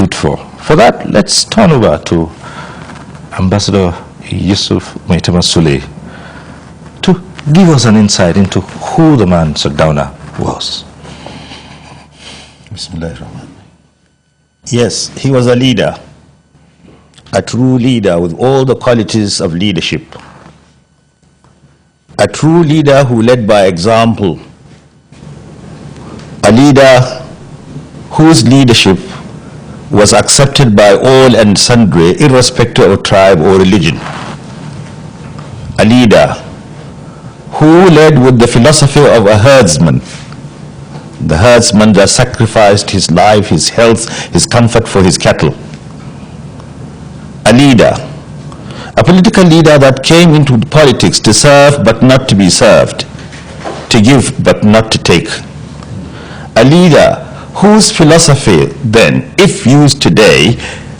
fruitful. For that, let's turn over to Ambassador Yusuf Maitama Sule to give us an insight into who the man Sardauna was. Yes, he was a leader, a true leader with all the qualities of leadership. A true leader who led by example. A leader whose leadership was accepted by all and sundry, irrespective of tribe or religion. A leader who led with the philosophy of a herdsman. The herdsman that sacrificed his life, his health, his comfort for his cattle. A leader, a political leader that came into politics to serve but not to be served, to give but not to take. A leader whose philosophy then, if used today,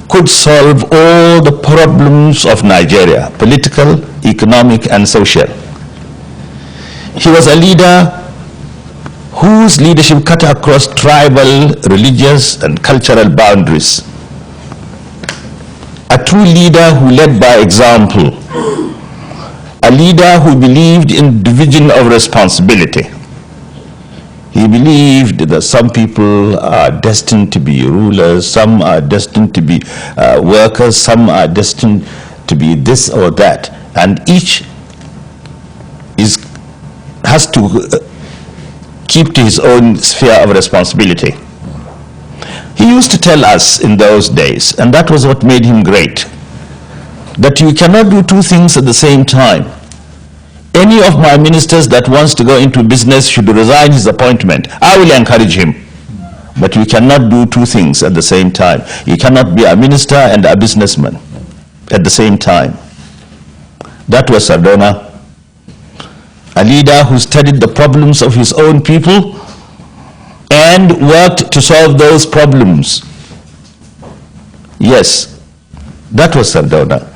could solve all the problems of Nigeria, political, economic, and social. He was a leader whose leadership cut across tribal, religious, and cultural boundaries. A true leader who led by example. A leader who believed in division of responsibility. He believed that some people are destined to be rulers, some are destined to be workers, some are destined to be this or that, and each has to keep to his own sphere of responsibility. He used to tell us in those days, and that was what made him great, that you cannot do two things at the same time. Any of my ministers that wants to go into business should resign his appointment. I will encourage him. But you cannot do two things at the same time. You cannot be a minister and a businessman at the same time. That was Sardauna, a leader who studied the problems of his own people and worked to solve those problems. Yes, that was Sardauna.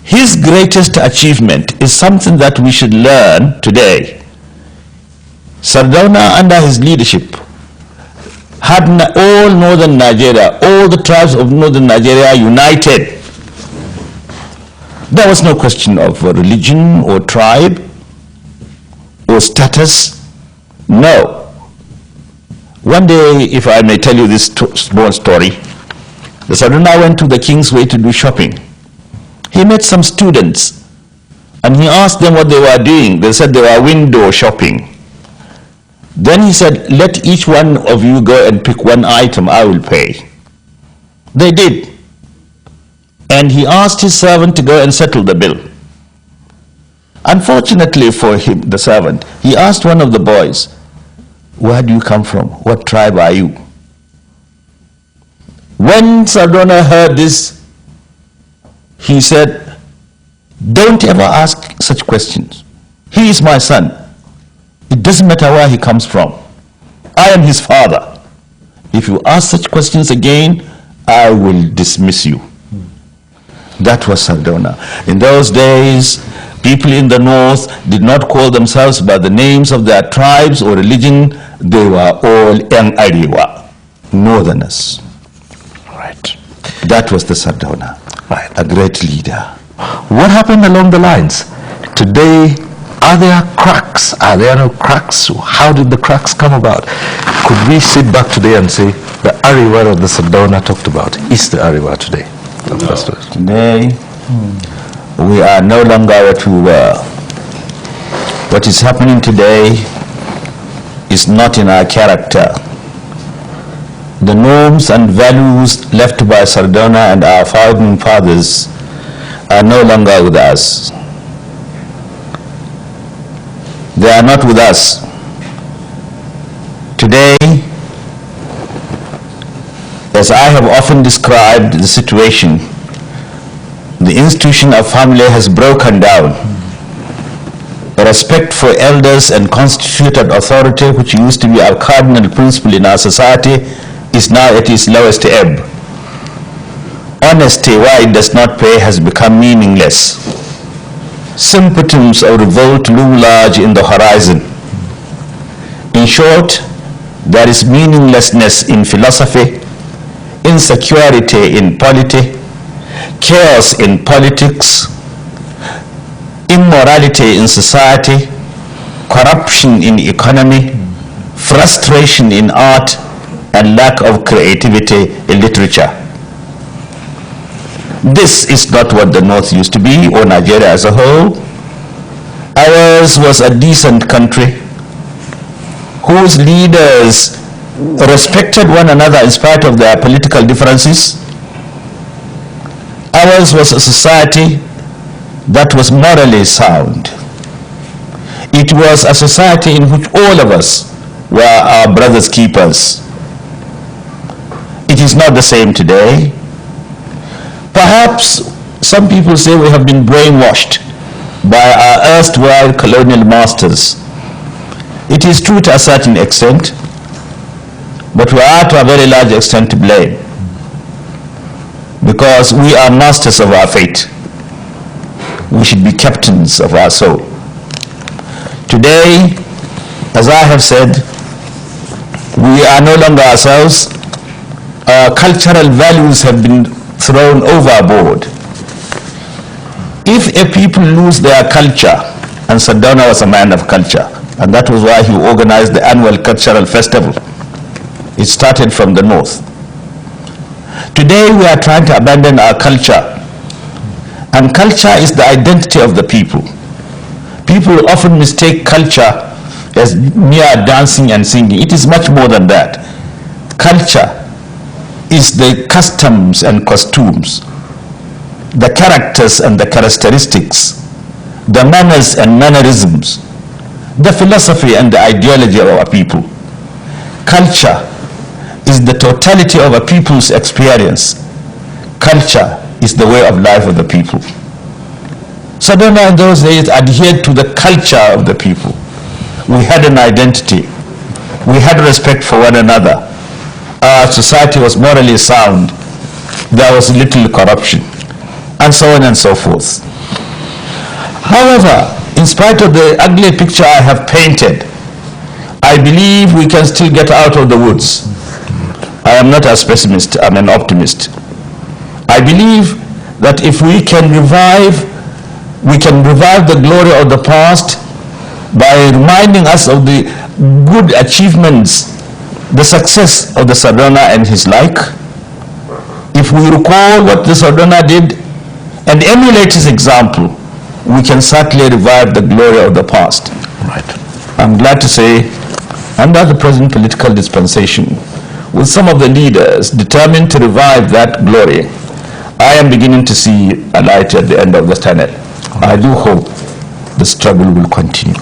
His greatest achievement is something that we should learn today. Sardauna, under his leadership, had all northern Nigeria, all the tribes of northern Nigeria united. There was no question of religion or tribe or status. No. One day, if I may tell you this small story, the Sardauna went to the Kingsway to do shopping. He met some students and he asked them what they were doing. They said they were window shopping. Then he said, let each one of you go and pick one item, I will pay. They did. And he asked his servant to go and settle the bill. Unfortunately for him, the servant, he asked one of the boys, where do you come from? What tribe are you? When Sardauna heard this, he said, don't ever ask such questions. He is my son. It doesn't matter where he comes from. I am his father. If you ask such questions again, I will dismiss you. That was Sardauna. In those days, people in the north did not call themselves by the names of their tribes or religion. They were all Yang Ariwa, northerners. Right. That was the Sardauna. Right. A great leader. What happened along the lines? Today, are there cracks? Are there no cracks? How did the cracks come about? Could we sit back today and say the Ariwa that the Sardauna talked about is the Ariwa today? No. Today, we are no longer what we were. What is happening today is not in our character. The norms and values left by Sardauna and our founding fathers are no longer with us. They are not with us. Today, as I have often described the situation, the institution of family has broken down. Respect for elders and constituted authority, which used to be our cardinal principle in our society, is now at its lowest ebb. Honesty, why it does not pay, has become meaningless. Symptoms of revolt loom large in the horizon. In short, there is meaninglessness in philosophy, insecurity in polity, chaos in politics, immorality in society, corruption in economy, frustration in art, and lack of creativity in literature. This is not what the North used to be, or Nigeria as a whole. Ours was a decent country whose leaders respected one another in spite of their political differences. Ours was a society that was morally sound. It was a society in which all of us were our brother's keepers. It is not the same today. Perhaps some people say we have been brainwashed by our erstwhile colonial masters. It is true to a certain extent, but we are to a very large extent to blame, because we are masters of our fate. We should be captains of our soul. Today, as I have said, we are no longer ourselves. Our cultural values have been thrown overboard. If a people lose their culture, and Sardauna was a man of culture, and that was why he organized the annual cultural festival. It started from the North. Today we are trying to abandon our culture, and culture is the identity of the people. People often mistake culture as mere dancing and singing. It is much more than that. Culture is the customs and costumes, the characters and the characteristics, the manners and mannerisms, the philosophy and the ideology of our people. Culture is the totality of a people's experience. Culture is the way of life of the people. Sardauna in those days adhered to the culture of the people. We had an identity. We had respect for one another. Our society was morally sound. There was little corruption, and so on and so forth. However, in spite of the ugly picture I have painted, I believe we can still get out of the woods. I am not a pessimist, I'm an optimist. I believe that if we can revive the glory of the past by reminding us of the good achievements, the success of the Sardauna and his like. If we recall what the Sardauna did and emulate his example, we can certainly revive the glory of the past. Right. I'm glad to say, under the present political dispensation, with some of the leaders determined to revive that glory, I am beginning to see a light at the end of the tunnel. I do hope the struggle will continue.